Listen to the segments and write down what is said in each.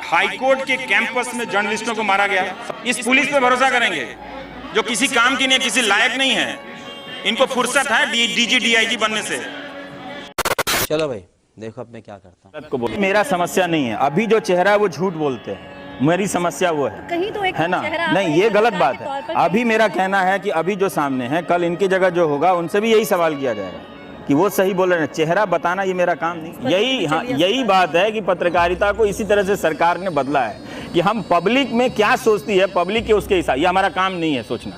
High court के campus में जर्नलिस्टों को मारा गया। इस पुलिस पे भरोसा करेंगे जो किसी काम की नहीं, किसी लायक नहीं है। इनको फुर्सत है डीजी डीआईजी बनने से। चलो भाई देखो अब मैं क्या करता हूँ। मेरा समस्या नहीं है, अभी जो चेहरा है वो झूठ बोलते हैं, मेरी समस्या वो है, कहीं तो एक है ना? नहीं, ये गलत बात है। अभी मेरा कहना है कि अभी जो सामने है, कल इनकी जगह जो होगा उनसे भी यही सवाल किया जाएगा कि वो सही बोल रहे हैं। चेहरा बताना ये मेरा काम नहीं। यही, हाँ, यही बात है कि पत्रकारिता को इसी तरह से सरकार ने बदला है कि हम पब्लिक में क्या सोचती है, पब्लिक के उसके हिसाब। ये हमारा काम नहीं है सोचना,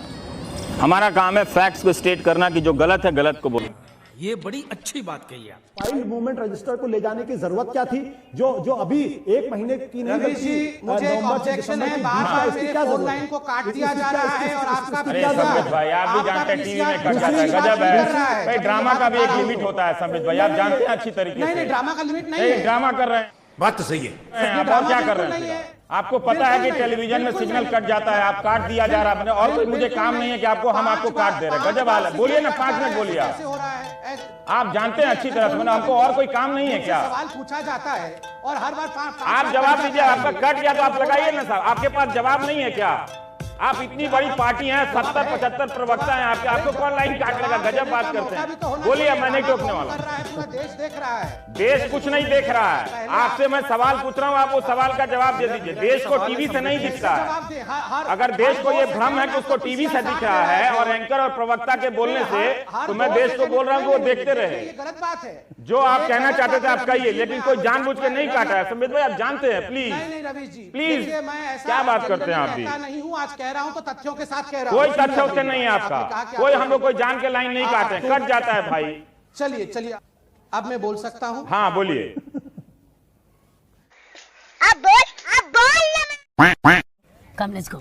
हमारा काम है फैक्ट्स को स्टेट करना कि जो गलत है गलत को बोलना। ये बड़ी अच्छी बात कही है। फाइल मूवमेंट रजिस्टर को ले जाने की जरूरत क्या थी? जो अभी एक महीने की नहीं बल्कि मुझे एक ऑब्जेक्शन है, बार-बार मेरे फोन लाइन को काट दिया जा रहा है और आपका संबित भाई, आप भी जानते हैं टीवी में कट जाता है, गजब है भाई। ड्रामा का भी एक लिमिट होता है संबित भाई, आप जानते हैं अच्छी तरीके से। नहीं, ड्रामा का लिमिट नहीं है। ड्रामा कर रहे हैं, बात तो सही है। आप और क्या कर रहे हैं? आपको पता है कि टेलीविजन में सिग्नल कट जाता है, आप काट दिया जा रहा है, और कोई मुझे काम नहीं है कि हम आपको काट दे रहे हैं। गजब हाल है। बोलिए ना, 5 मिनट बोलिए। आप जानते हैं अच्छी तरह से, हमको और कोई काम नहीं है क्या? सवाल पूछा जाता है और हर बार आप जवाब दीजिए। आपका कट गया तो आप लगाइए ना साहब, आपके पास जवाब नहीं है क्या? आप इतनी बड़ी पार्टी हैं, 70-75 प्रवक्ता हैं आपके, आपको कौन लाइन काट लगा? गजब बात करते हैं। बोलिए, मैं नहीं टोकने वाला। पूरा देश देख रहा है। देश कुछ नहीं देख रहा है। आपसे मैं सवाल पूछ रहा हूँ, आप वो सवाल का जवाब दे दीजिए। देश को टीवी से नहीं दिखता है। अगर देश को ये भ्रम है कि उसको टीवी से दिख रहा है और एंकर और प्रवक्ता के बोलने से, तो मैं देश को बोल रहा हूँ कि वो देखते रहे। गलत बात है। जो आप कहना चाहते थे आप कहिए, लेकिन कोई जानबूझ के नहीं काटा है। संबित भाई, आप जानते हैं। प्लीज नहीं रवीश जी, प्लीज, क्या बात करते हैं आप भी? नहीं हूँ, आज कह रहा हूँ तो तथ्यों के साथ कह रहा हूँ। कोई तथ्य उससे नहीं है आपका, कोई हम लोग कोई जान के लाइन नहीं काटे, कट जाता है भाई। चलिए अब मैं बोल सकता हूँ? हाँ बोलिए। अब बोल। Come, let's go.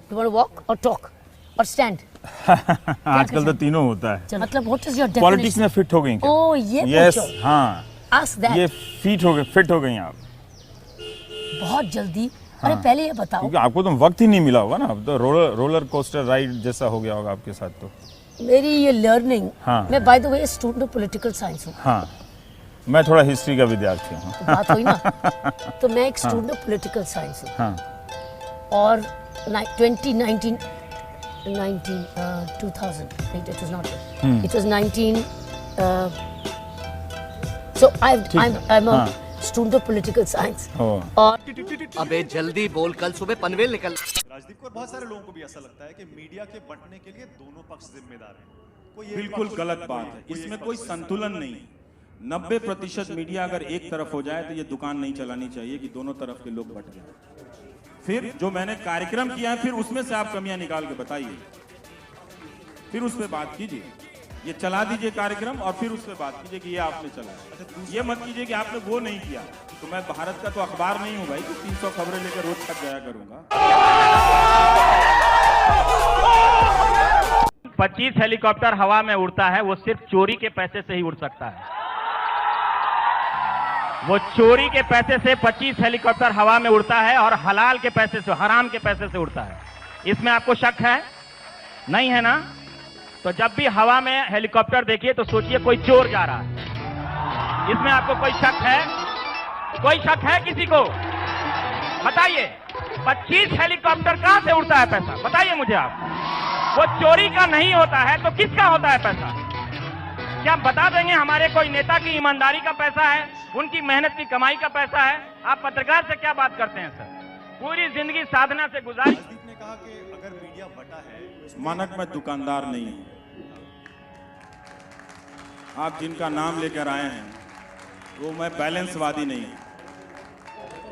You want to walk or talk or stand? आजकल तो तीनों होता है। मतलब what is your definition? Politics में फिट हो गई क्या? Oh, ये यस, पूछो। हाँ, Ask that. ये फिट हो गई आप बहुत जल्दी। अरे पहले ये बताओ, क्योंकि आपको तो वक्त ही नहीं मिला होगा ना। अब तो रोलर कोस्टर राइड जैसा हो गया होगा आपके साथ। तो मेरी ये लर्निंग, हाँ। मैं by the way student of political science हूँ। हाँ, मैं थोड़ा हिस्ट्री का विद्यार्थी हूँ। तो बात हुई ना। तो मैं एक स्टूडेंट ऑफ पॉलिटिकल साइंस हूँ। हाँ। और 2019 2000 it was not it was 19 so I'm a student of political science। और अबे जल्दी बोल, कल सुबह पनवेल निकल। राजदीप को और बहुत सारे लोगों को भी ऐसा लगता है कि मीडिया के बंटने के लिए दोनों पक्ष जिम्मेदार हैं। कोई बिल्कुल गलत बात है, इसमें कोई संतुलन नहीं है। 90% मीडिया अगर एक तरफ हो जाए तो ये दुकान नहीं चलानी चाहिए कि दोनों तरफ के लोग बट जाए। फिर जो मैंने कार्यक्रम किया है, फिर उसमें से आप कमियां निकाल के बताइए, फिर उस पर बात कीजिए। ये चला दीजिए कार्यक्रम और फिर उस पर बात कीजिए कि ये आपने चलाया। ये मत कीजिए कि आपने वो नहीं किया। तो मैं भारत का तो अखबार नहीं हूं भाई कि 300 खबरें लेकर रोज तक जाया करूंगा। 25 हेलीकॉप्टर हवा में उड़ता है, वो सिर्फ चोरी के पैसे से ही उड़ सकता है। वो चोरी के पैसे से 25 हेलीकॉप्टर हवा में उड़ता है और हलाल के पैसे से, हराम के पैसे से उड़ता है। इसमें आपको शक है? नहीं है ना? तो जब भी हवा में हेलीकॉप्टर देखिए तो सोचिए कोई चोर जा रहा है। इसमें आपको कोई शक है? कोई शक है किसी को? बताइए, 25 हेलीकॉप्टर कहां से उड़ता है पैसा? बताइए मुझे आप। वो चोरी का नहीं होता है तो किसका होता है पैसा? क्या बता देंगे हमारे कोई नेता की ईमानदारी का पैसा है, उनकी मेहनत की कमाई का पैसा है? आप पत्रकार से क्या बात करते हैं सर? पूरी जिंदगी साधना से गुजारी। राजदीप ने कहा कि अगर मीडिया बटा है, मानक मैं दुकानदार नहीं हूं। आप जिनका नाम लेकर आए हैं वो मैं बैलेंसवादी नहीं हूं।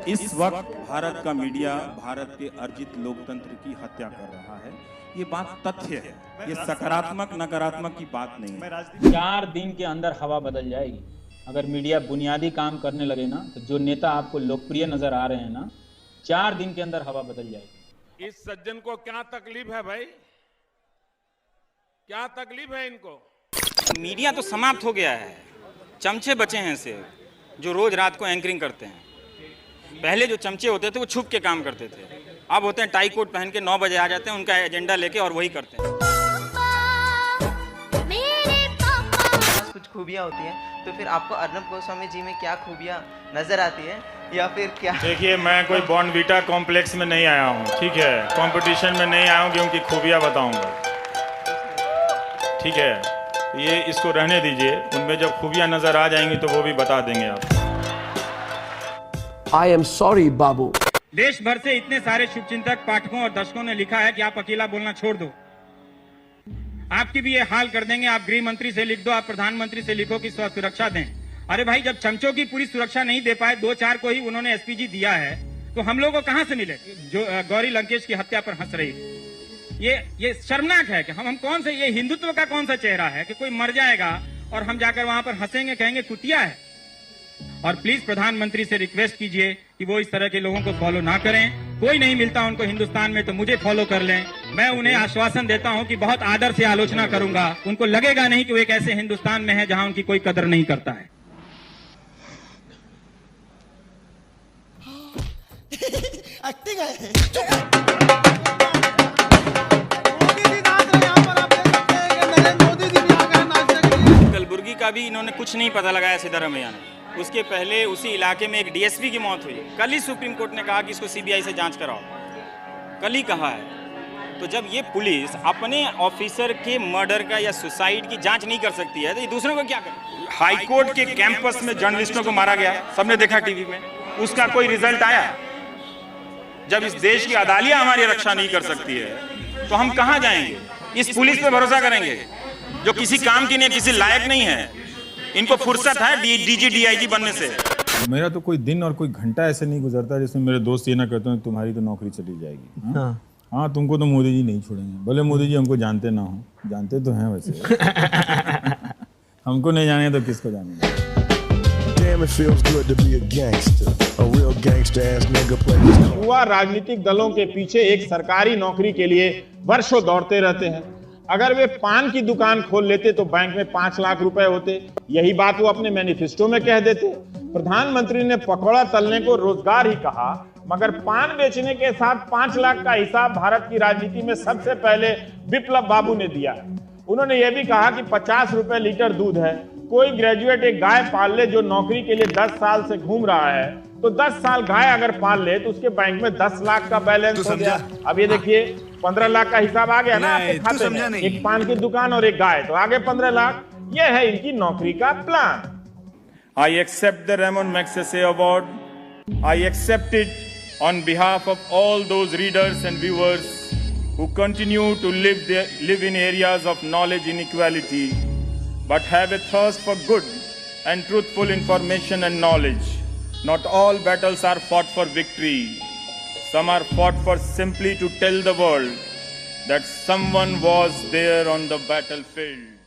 इस वक्त भारत का मीडिया भारत के अर्जित लोकतंत्र की हत्या कर रहा है। ये बात तथ्य है, ये सकारात्मक नकारात्मक की बात नहीं है। 4 दिन के अंदर हवा बदल जाएगी अगर मीडिया बुनियादी काम करने लगे ना। तो जो नेता आपको लोकप्रिय नजर आ रहे हैं ना, 4 दिन के अंदर हवा बदल जाएगी। इस सज्जन को क्या तकलीफ है भाई? क्या तकलीफ है इनको? मीडिया तो समाप्त हो गया है, चमचे बचे हैं सिर्फ जो रोज रात को एंकरिंग करते हैं। पहले जो चमचे होते थे वो छुप के काम करते थे, अब होते हैं टाई कोट पहन के 9 बजे आ जाते हैं उनका एजेंडा लेके और वही करते हैं। कुछ खूबियाँ होती हैं, तो फिर आपको अर्नब गोस्वामी जी में क्या खूबियाँ नज़र आती है या फिर क्या? देखिए, मैं कोई बॉर्नवीटा कॉम्प्लेक्स में नहीं आया हूँ, ठीक है, कंपटीशन में नहीं आया हूँ कि उनकी खूबियाँ बताऊँगा, ठीक है, ये इसको रहने दीजिए, उनमें जब खूबियाँ नज़र आ जाएंगी तो वो भी बता देंगे आप। I am sorry, बाबू। देश भर से इतने सारे शुभचिंतक, पाठकों और दर्शकों ने लिखा है कि आप अकेला बोलना छोड़ दो, आपकी भी ये हाल कर देंगे, आप गृह मंत्री से लिख दो, आप प्रधानमंत्री से लिखो कि सुरक्षा दें। अरे भाई, जब चमचों की पूरी सुरक्षा नहीं दे पाए, 2-4 को ही उन्होंने एसपीजी दिया है, तो हम लोगों को कहां से मिले? जो गौरी लंकेश की हत्या पर हंस रही, ये शर्मनाक है कि हम कौन से, ये हिंदुत्व का कौन सा चेहरा है कि कोई मर जाएगा और हम जाकर वहां पर हंसेंगे, कहेंगे कुतिया है। और प्लीज प्रधानमंत्री से रिक्वेस्ट कीजिए कि वो इस तरह के लोगों को फॉलो ना करें। कोई नहीं मिलता उनको हिंदुस्तान में तो मुझे फॉलो कर लें। मैं उन्हें आश्वासन देता हूं कि बहुत आदर से आलोचना करूंगा, उनको लगेगा नहीं कि वो एक ऐसे हिंदुस्तान में है जहां उनकी कोई कदर नहीं करता है। एक्टिंग है। कलबुर्गी का भी इन्होंने कुछ नहीं पता लगाया सिद्धारमैया ने। उसके पहले उसी इलाके में एक डीएसपी की मौत हुई। कल ही सुप्रीम कोर्ट ने कहा कि इसको सीबीआई से जांच कराओ, कल ही कहा है। तो जब ये पुलिस अपने ऑफिसर के मर्डर का या सुसाइड की जांच नहीं कर सकती है तो ये दूसरों को क्या करे? हाईकोर्ट के कैंपस में जर्नलिस्टों को मारा गया, सबने देखा टीवी में, उसका कोई रिजल्ट आया? जब इस देश की अदालतें हमारी रक्षा नहीं कर सकती है तो हम कहां जाएंगे? इस पुलिस पे भरोसा करेंगे जो किसी काम की नहीं, किसी लायक नहीं है। इनको फुर्सत है डीजी डीआईजी बनने से। मेरा तो कोई दिन और कोई घंटा ऐसे नहीं गुजरता जिसमें मेरे दोस्त ये ना कहते हैं तुम्हारी तो नौकरी चली जाएगी। हाँ, तुमको तो मोदी जी नहीं छोड़ेंगे, भले मोदी जी हमको जानते ना हो, जानते तो हैं वैसे हमको नहीं जाने तो किसको जानेंगे। युवा राजनीतिक दलों के पीछे एक सरकारी नौकरी के लिए वर्षों दौड़ते रहते हैं। अगर वे पान की दुकान खोल लेते तो बैंक में 5 लाख रुपए होते। यही बात वो अपने मैनिफेस्टो में कह देते। प्रधानमंत्री ने पकौड़ा तलने को रोजगार ही कहा, मगर पान बेचने के साथ 5 लाख का हिसाब भारत की राजनीति में सबसे पहले विप्लव बाबू ने दिया। उन्होंने यह भी कहा कि 50 रुपए लीटर दूध है। कोई ग्रेजुएट एक गाय पाल ले जो नौकरी के लिए 10 साल से घूम रहा है, तो 10 साल गाय अगर पाल ले तो उसके बैंक में 10 लाख का बैलेंस हो गया। अब ये देखिए 15 लाख का हिसाब आ गया ना आपके खाते में। एक पान की दुकान और एक गाय, तो आगे 15 लाख। ये है इनकी नौकरी का plan. I accept the Ramon Magsaysay Award. I accept it on behalf of all those readers and viewers who continue to live in areas of knowledge inequality, but have a thirst for good and truthful information and knowledge. Not all battles are fought for victory. Some are fought for simply to tell the world that someone was there on the battlefield.